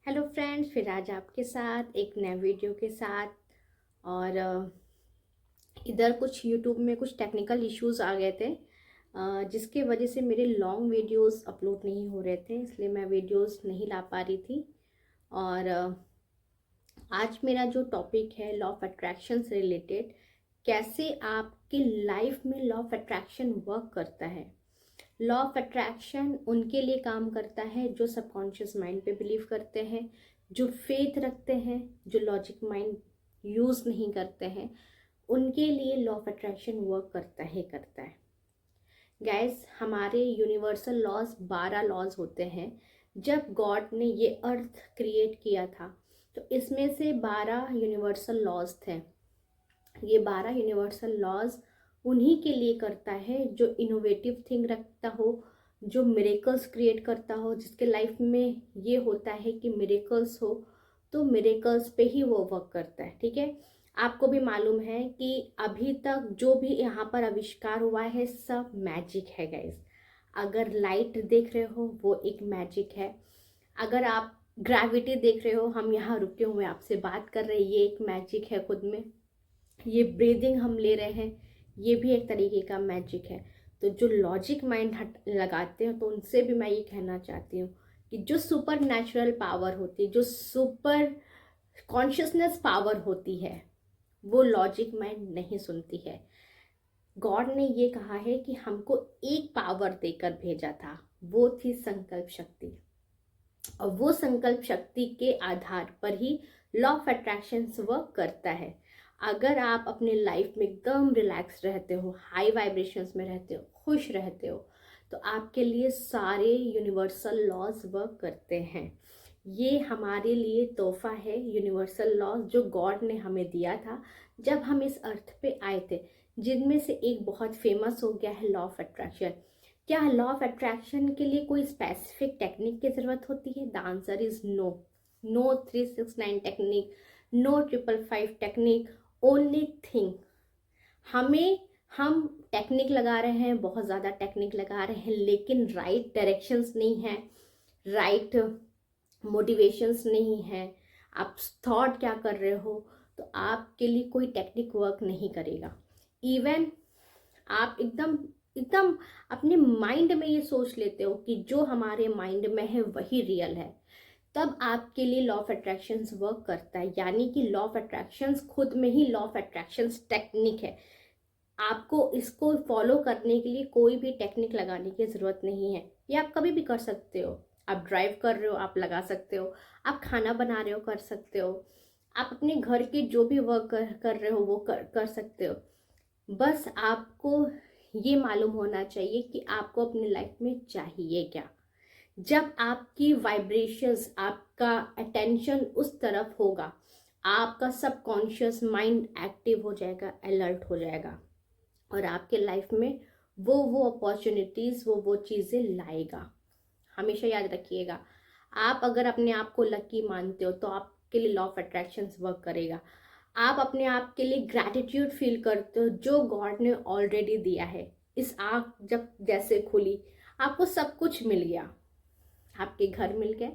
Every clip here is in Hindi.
हेलो फ्रेंड्स, फिर आज आपके साथ एक नए वीडियो के साथ। और इधर कुछ यूट्यूब में कुछ टेक्निकल इश्यूज आ गए थे, जिसके वजह से मेरे लॉन्ग वीडियोस अपलोड नहीं हो रहे थे, इसलिए मैं वीडियोस नहीं ला पा रही थी। और आज मेरा जो टॉपिक है लॉ ऑफ अट्रैक्शन से रिलेटेड, कैसे आपके लाइफ में लॉ ऑफ अट्रैक्शन वर्क करता है। लॉ ऑफ अट्रैक्शन उनके लिए काम करता है जो सबकॉन्शियस माइंड पे बिलीव करते हैं, जो फेथ रखते हैं, जो लॉजिक माइंड यूज़ नहीं करते हैं। उनके लिए लॉ ऑफ अट्रैक्शन वर्क करता है। गाइस, हमारे यूनिवर्सल लॉज 12 लॉज होते हैं। जब गॉड ने ये अर्थ क्रिएट किया था तो इसमें से 12 यूनिवर्सल लॉज थे। ये 12 यूनिवर्सल लॉज उन्हीं के लिए करता है जो इनोवेटिव थिंग रखता हो, जो मिरेकल्स क्रिएट करता हो, जिसके लाइफ में ये होता है कि मिरेकल्स हो, तो मिरेकल्स पे ही वो वर्क करता है। ठीक है, आपको भी मालूम है कि अभी तक जो भी यहाँ पर आविष्कार हुआ है सब मैजिक है गाइस। अगर लाइट देख रहे हो वो एक मैजिक है। अगर आप ग्रेविटी देख रहे हो, हम यहाँ रुके हुए आपसे बात कर रहे हैं, ये एक मैजिक है खुद में। ये ब्रीदिंग हम ले रहे हैं, ये भी एक तरीके का मैजिक है। तो जो लॉजिक माइंड हट लगाते हैं तो उनसे भी मैं ये कहना चाहती हूँ कि जो सुपर नेचुरल पावर होती है, जो सुपर कॉन्शियसनेस पावर होती है, वो लॉजिक माइंड नहीं सुनती है। गॉड ने ये कहा है कि हमको एक पावर देकर भेजा था, वो थी संकल्प शक्ति। और वो संकल्प शक्ति के आधार पर ही लॉ ऑफ अट्रैक्शन वर्क करता है। अगर आप अपने लाइफ में एकदम रिलैक्स रहते हो, हाई वाइब्रेशंस में रहते हो, खुश रहते हो, तो आपके लिए सारे यूनिवर्सल लॉज वर्क करते हैं। ये हमारे लिए तोहफा है, यूनिवर्सल लॉज जो गॉड ने हमें दिया था जब हम इस अर्थ पे आए थे, जिनमें से एक बहुत फेमस हो गया है लॉ ऑफ अट्रैक्शन। क्या लॉ ऑफ अट्रैक्शन के लिए कोई स्पेसिफिक टेक्निक की ज़रूरत होती है? The answer is no. No 369 technique, no 555 technique, only thing. हम टेक्निक लगा रहे हैं, बहुत ज़्यादा टेक्निक लगा रहे हैं, लेकिन राइट डायरेक्शंस नहीं है, राइट मोटिवेशंस नहीं है। आप थॉट क्या कर रहे हो, तो आपके लिए कोई टेक्निक वर्क नहीं करेगा। इवन आप एकदम एकदम अपने माइंड में ये सोच लेते हो कि जो हमारे माइंड में है वही रियल है, तब आपके लिए लॉ ऑफ अट्रैक्शंस वर्क करता है। यानी कि लॉ ऑफ अट्रैक्शंस खुद में ही लॉ ऑफ अट्रैक्शंस टेक्निक है। आपको इसको फॉलो करने के लिए कोई भी टेक्निक लगाने की ज़रूरत नहीं है। ये आप कभी भी कर सकते हो। आप ड्राइव कर रहे हो, आप लगा सकते हो। आप खाना बना रहे हो, कर सकते हो। आप अपने घर के जो भी वर्क कर रहे हो वो कर सकते हो। बस आपको ये मालूम होना चाहिए कि आपको अपनी लाइफ में चाहिए क्या। जब आपकी वाइब्रेशंस, आपका अटेंशन उस तरफ होगा, आपका सबकॉन्शियस माइंड एक्टिव हो जाएगा, अलर्ट हो जाएगा, और आपके लाइफ में वो अपॉर्चुनिटीज़, वो चीज़ें लाएगा। हमेशा याद रखिएगा, आप अगर अपने आप को लकी मानते हो तो आपके लिए लॉ ऑफ अट्रैक्शन वर्क करेगा। आप अपने आप के लिए ग्रैटिट्यूड फील करते हो जो गॉड ने ऑलरेडी दिया है। इस आँख जब जैसे खुली, आपको सब कुछ मिल गया। आपके घर मिल गए,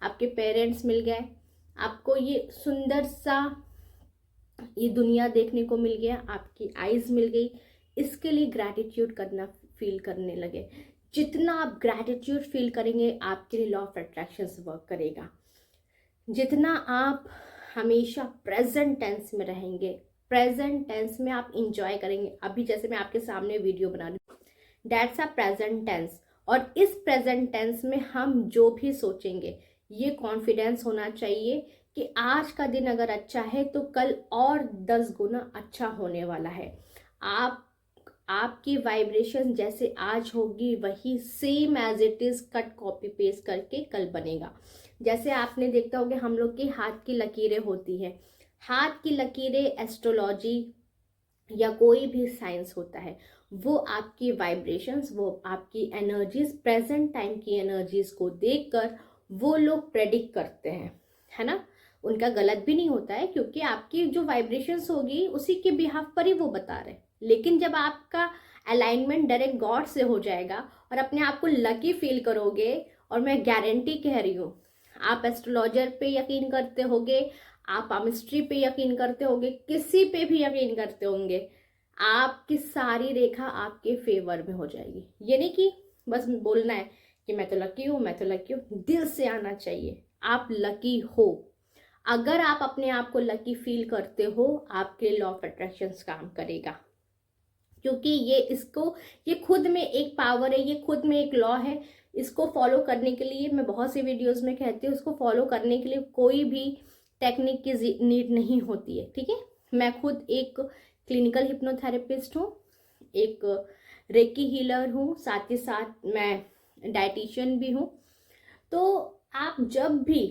आपके पेरेंट्स मिल गए, आपको ये सुंदर सा ये दुनिया देखने को मिल गया, आपकी आईज मिल गई। इसके लिए ग्रैटिट्यूड करना फील करने लगे। जितना आप ग्रैटिट्यूड फील करेंगे आपके लिए लॉ ऑफ अट्रैक्शन वर्क करेगा। जितना आप हमेशा प्रेजेंट टेंस में रहेंगे, प्रेजेंट टेंस में आप इंजॉय करेंगे। अभी जैसे मैं आपके सामने वीडियो बना रही हूँ, दैट्स अ प्रेजेंट टेंस। और इस प्रेजेंट टेंस में हम जो भी सोचेंगे, ये कॉन्फिडेंस होना चाहिए कि आज का दिन अगर अच्छा है तो कल और 10 गुना अच्छा होने वाला है। आपकी वाइब्रेशन जैसे आज होगी वही same as it is cut copy paste करके कल बनेगा। जैसे आपने देखता होगा हम लोग के हाथ की लकीरें होती है। हाथ की लकीरें एस्ट्रोलॉजी या कोई भी साइंस होता है, वो आपकी वाइब्रेशंस, वो आपकी एनर्जीज, प्रेजेंट टाइम की एनर्जीज को देखकर वो लोग प्रेडिक्ट करते हैं, है ना। उनका गलत भी नहीं होता है, क्योंकि आपकी जो वाइब्रेशंस होगी उसी के बिहाफ पर ही वो बता रहे हैं। लेकिन जब आपका अलाइनमेंट डायरेक्ट गॉड से हो जाएगा और अपने आप को लकी फील करोगे, और मैं गारंटी कह रही हूँ आप एस्ट्रोलॉजर पे यकीन करते होगे, आप पामिस्ट्री पे यकीन करते होगे, किसी पे भी यकीन करते होंगे, आपकी सारी रेखा आपके फेवर में हो जाएगी। ये नहीं कि बस बोलना है कि मैं तो लकी हूँ, मैं तो लकी हूँ, दिल से आना चाहिए आप लकी हो। अगर आप अपने आप को लकी फील करते हो, आपके लॉ ऑफ अट्रैक्शंस काम करेगा, क्योंकि ये खुद में एक पावर है, ये खुद में एक लॉ है। इसको फॉलो करने के लिए, मैं बहुत सी वीडियोस में कहती हूँ, इसको फॉलो करने के लिए कोई भी टेक्निक की नीड नहीं होती है, ठीक है। मैं खुद एक क्लिनिकल हिप्नोथेरेपिस्ट हूँ, एक रेकी हीलर हूँ, साथ ही साथ मैं डाइटिशियन भी हूँ। तो आप जब भी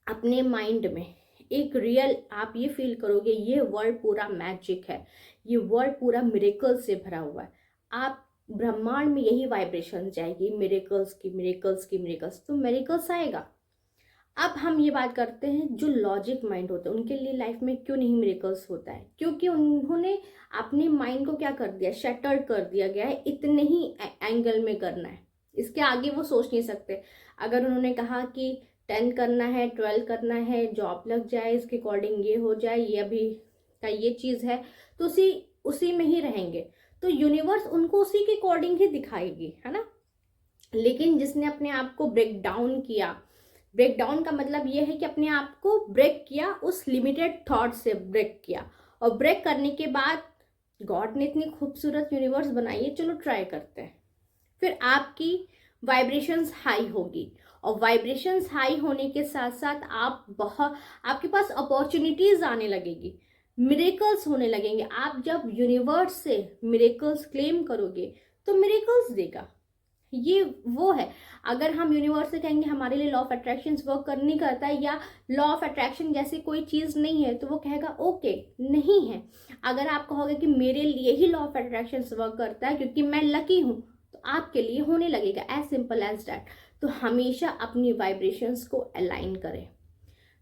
अपने माइंड में एक रियल, आप ये फील करोगे ये वर्ल्ड पूरा मैजिक है, ये वर्ल्ड पूरा मिरेकल से भरा हुआ है, आप ब्रह्मांड में यही वाइब्रेशन जाएगी, मिरेकल्स की मिरेकल्स की मिरेकल्स, तो मिरेकल्स आएगा। अब हम ये बात करते हैं जो लॉजिक माइंड होता है उनके लिए लाइफ में क्यों नहीं मिरेकल्स होता है, क्योंकि उन्होंने अपने माइंड को क्या कर दिया, शटर्ड कर दिया गया है, इतने ही एंगल में करना है, इसके आगे वो सोच नहीं सकते। अगर उन्होंने कहा कि 10 करना है, 12 करना है, जॉब लग जाए, इसके अकॉर्डिंग ये हो जाए, ये अभी का ये चीज़ है, तो उसी में ही रहेंगे, तो यूनिवर्स उनको उसी के अकॉर्डिंग ही दिखाएगी, है ना। लेकिन जिसने अपने आप को ब्रेक डाउन किया, ब्रेक डाउन का मतलब ये है कि अपने आप को ब्रेक किया, उस लिमिटेड थॉट से ब्रेक किया, और ब्रेक करने के बाद गॉड ने इतनी खूबसूरत यूनिवर्स बनाई है, चलो ट्राई करते हैं, फिर आपकी वाइब्रेशंस हाई होगी, और वाइब्रेशंस हाई होने के साथ साथ आपके पास अपॉर्चुनिटीज आने लगेगी, मिरेकल्स होने लगेंगे। आप जब यूनिवर्स से मिरेकल्स क्लेम करोगे तो मिरेकल्स देगा, ये वो है। अगर हम यूनिवर्स से कहेंगे हमारे लिए लॉ ऑफ अट्रैक्शन वर्क कर नहीं करता है, या लॉ ऑफ अट्रैक्शन जैसी कोई चीज़ नहीं है, तो वो कहेगा ओके नहीं है। अगर आप कहोगे कि मेरे लिए ही लॉ ऑफ अट्रैक्शन वर्क करता है क्योंकि मैं लकी हूँ, तो आपके लिए होने लगेगा, एज सिंपल एज दैट। तो हमेशा अपनी वाइब्रेशंस को अलाइन करें।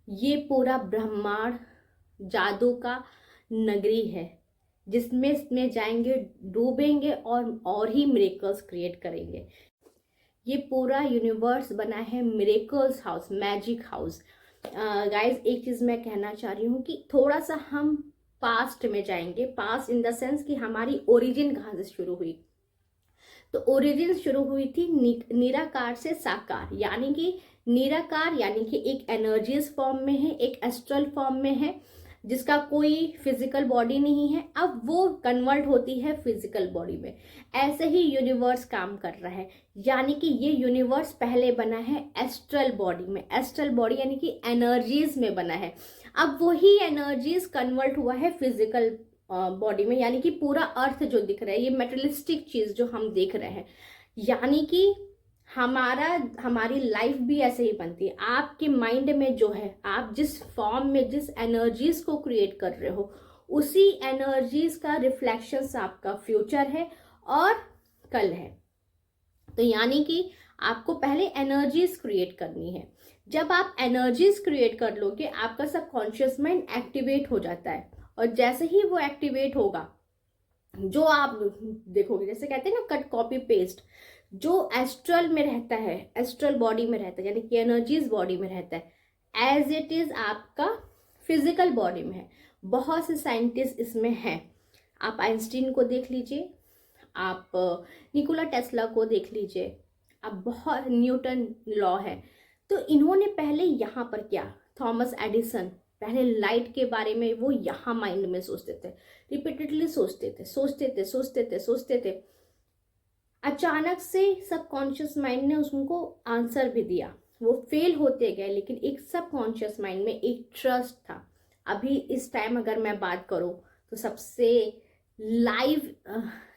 ये पूरा ब्रह्मांड जादू का नगरी है, जिसमें इसमें जाएंगे, डूबेंगे और ही मिरेकल्स क्रिएट करेंगे। ये पूरा यूनिवर्स बना है miracles house, magic house. Guys एक चीज़ मैं कहना चाह रही हूँ कि थोड़ा सा हम पास्ट में जाएंगे, पास्ट इन द सेंस कि हमारी ओरिजिन कहाँ से शुरू हुई। तो ओरिजिन शुरू हुई थी निराकार से साकार, यानी कि निराकार यानी कि एक एनर्जीज फॉर्म में है, एक एस्ट्रल फॉर्म में है, जिसका कोई फिजिकल बॉडी नहीं है, अब वो कन्वर्ट होती है फिजिकल बॉडी में। ऐसे ही यूनिवर्स काम कर रहा है, यानी कि ये यूनिवर्स पहले बना है एस्ट्रल बॉडी में, एस्ट्रल बॉडी यानी कि एनर्जीज में बना है, अब वही एनर्जीज कन्वर्ट हुआ है फिजिकल बॉडी में, यानी कि पूरा अर्थ जो दिख रहा है, ये मेटेरियलिस्टिक चीज जो हम देख रहे हैं, यानी कि हमारी लाइफ भी ऐसे ही बनती है। आपके माइंड में जो है, आप जिस फॉर्म में जिस एनर्जीज को क्रिएट कर रहे हो, उसी एनर्जीज का रिफ्लेक्शन आपका फ्यूचर है और कल है। तो यानी कि आपको पहले एनर्जीज क्रिएट करनी है। जब आप एनर्जीज क्रिएट कर लोगे, आपका सबकॉन्शियस माइंड एक्टिवेट हो जाता है, और जैसे ही वो एक्टिवेट होगा, जो आप देखोगे, जैसे कहते हैं ना कट कॉपी पेस्ट, जो एस्ट्रल में रहता है, एस्ट्रल बॉडी में रहता है, यानी कि एनर्जीज बॉडी में रहता है, एज इट इज आपका फिजिकल बॉडी में है। बहुत से साइंटिस्ट इसमें हैं, आप आइंस्टीन को देख लीजिए, आप निकोला टेस्ला को देख लीजिए, आप बहुत न्यूटन लॉ है। तो इन्होंने पहले यहाँ पर क्या, थॉमस एडिसन पहले लाइट के बारे में वो यहाँ माइंड में सोचते थे, रिपीटेडली सोचते थे। अचानक से सबकॉन्शियस माइंड ने उनको आंसर भी दिया, वो फेल होते गए, लेकिन एक सबकॉन्शियस माइंड में एक ट्रस्ट था। अभी इस टाइम अगर मैं बात करूँ तो सबसे लाइव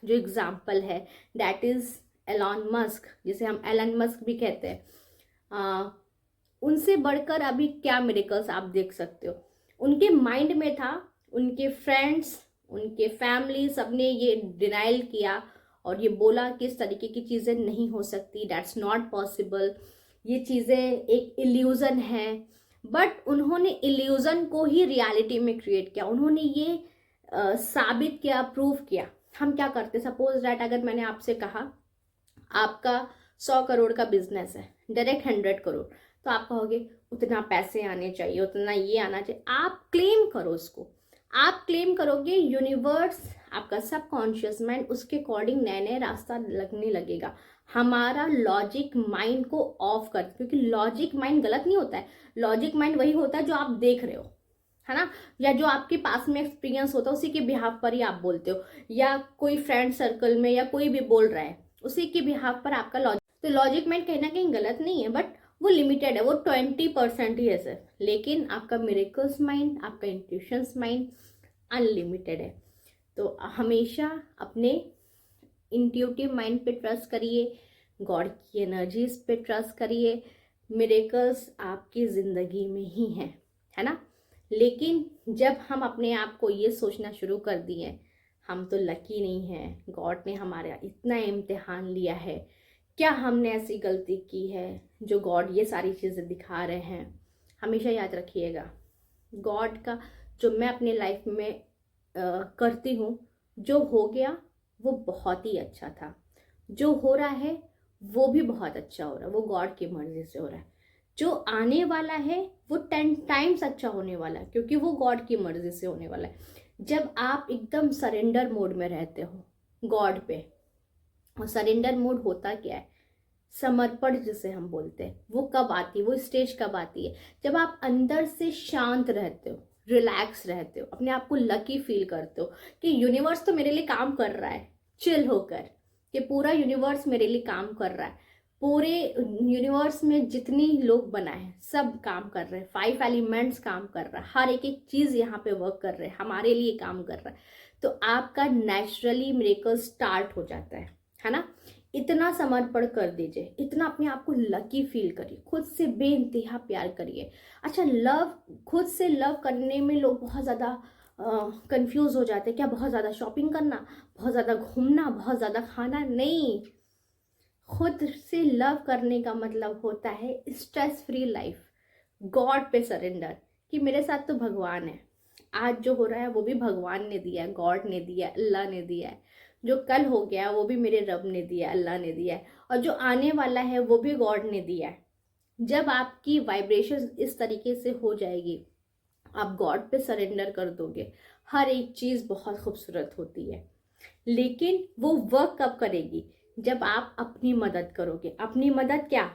जो एग्जाम्पल है दैट इज एलॉन मस्क, जिसे हम एलन मस्क भी कहते हैं। उनसे बढ़कर अभी क्या मिरेकल्स आप देख सकते हो। उनके माइंड में था, उनके फ्रेंड्स, उनके फैमिली सबने ये डिनाइल किया और ये बोला कि इस तरीके की चीज़ें नहीं हो सकती, दैट्स नॉट पॉसिबल, ये चीज़ें एक इल्यूज़न है। बट उन्होंने इल्यूज़न को ही रियलिटी में क्रिएट किया, उन्होंने ये साबित किया, प्रूव किया। हम क्या करते, सपोज दैट अगर मैंने आपसे कहा आपका 100 करोड़ का बिजनेस है, डायरेक्ट 100 करोड़, तो आप कहोगे उतना पैसे आने चाहिए, उतना ये आना चाहिए। आप क्लेम करो उसको, आप क्लेम करोगे, यूनिवर्स, आपका सबकॉन्शियस माइंड उसके अकॉर्डिंग नए नए रास्ता लगने लगेगा। हमारा लॉजिक माइंड को ऑफ कर, क्योंकि लॉजिक माइंड गलत नहीं होता है। लॉजिक माइंड वही होता है जो आप देख रहे हो, है ना, या जो आपके पास में एक्सपीरियंस होता है उसी के बिहाफ पर ही आप बोलते हो, या कोई फ्रेंड सर्कल में या कोई भी बोल रहा है उसी के बिहाफ पर आपका लॉजिक। तो लॉजिक माइंड कहीं ना कहीं गलत नहीं है, बट वो लिमिटेड है, वो 20% ही है सिर्फ। लेकिन आपका मिरेकल्स माइंड, आपका इंट्यूशंस माइंड अनलिमिटेड है। तो हमेशा अपने इंट्यूटिव माइंड पे ट्रस्ट करिए, गॉड की एनर्जीज पे ट्रस्ट करिए। मिरेकल्स आपकी ज़िंदगी में ही हैं, है ना। लेकिन जब हम अपने आप को ये सोचना शुरू कर दिए हम तो लकी नहीं हैं, गॉड ने हमारा इतना इम्तिहान लिया है, क्या हमने ऐसी गलती की है जो गॉड ये सारी चीज़ें दिखा रहे हैं। हमेशा याद रखिएगा, गॉड का जो मैं अपने लाइफ में करती हूँ, जो हो गया वो बहुत ही अच्छा था, जो हो रहा है वो भी बहुत अच्छा हो रहा है, वो गॉड की मर्जी से हो रहा है। जो आने वाला है वो 10 टाइम्स अच्छा होने वाला है, क्योंकि वो गॉड की मर्जी से होने वाला है। जब आप एकदम सरेंडर मोड में रहते हो गॉड पे, और सरेंडर मोड होता क्या है, समर्पण जिसे हम बोलते हैं, वो कब आती है, वो स्टेज कब आती है, जब आप अंदर से शांत रहते हो, रिलैक्स रहते हो, अपने आप को लकी फील करते हो कि यूनिवर्स तो मेरे लिए काम कर रहा है, चिल होकर, कि पूरा यूनिवर्स मेरे लिए काम कर रहा है। पूरे यूनिवर्स में जितनी लोग बनाए हैं सब काम कर रहे हैं, 5 एलिमेंट्स काम कर रहा है, हर एक एक चीज़ यहाँ पे वर्क कर रहे हैं, हमारे लिए काम कर रहा है। तो आपका नेचुरली मिरेकल स्टार्ट हो जाता है ना। इतना समर्पण कर दीजिए, इतना अपने आप को लकी फील करिए, खुद से बेइंतहा प्यार करिए। अच्छा, लव, खुद से लव करने में लोग बहुत ज़्यादा कंफ्यूज हो जाते हैं। क्या बहुत ज़्यादा शॉपिंग करना, बहुत ज़्यादा घूमना, बहुत ज़्यादा खाना? नहीं, खुद से लव करने का मतलब होता है स्ट्रेस फ्री लाइफ, गॉड पे सरेंडर, कि मेरे साथ तो भगवान है, आज जो हो रहा है वो भी भगवान ने दिया है, गॉड ने दिया है, अल्लाह ने दिया है। जो कल हो गया वो भी मेरे रब ने दिया है, अल्लाह ने दिया है, और जो आने वाला है वो भी गॉड ने दिया है। जब आपकी वाइब्रेशन इस तरीके से हो जाएगी, आप गॉड पे सरेंडर कर दोगे, हर एक चीज़ बहुत खूबसूरत होती है। लेकिन वो वर्क कब करेगी, जब आप अपनी मदद करोगे। अपनी मदद क्या,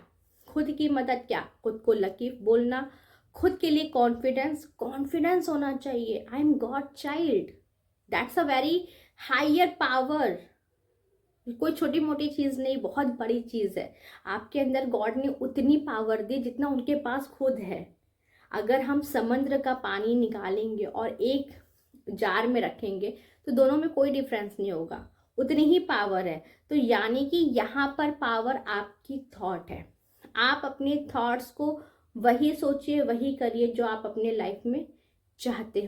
खुद की मदद क्या, खुद को लकी बोलना, खुद के लिए कॉन्फिडेंस, कॉन्फिडेंस होना चाहिए, I am God child, that's a very higher power. कोई छोटी मोटी चीज़ नहीं, बहुत बड़ी चीज़ है। आपके अंदर गॉड ने उतनी पावर दी जितना उनके पास खुद है। अगर हम समुद्र का पानी निकालेंगे और एक जार में रखेंगे तो दोनों में कोई डिफरेंस नहीं होगा, उतनी ही पावर है। तो यानी कि यहाँ पर पावर आपकी थॉट है। आप अपने थॉट्स को वही सोचिए, वही करिए जो आप अपने लाइफ में चाहते हो।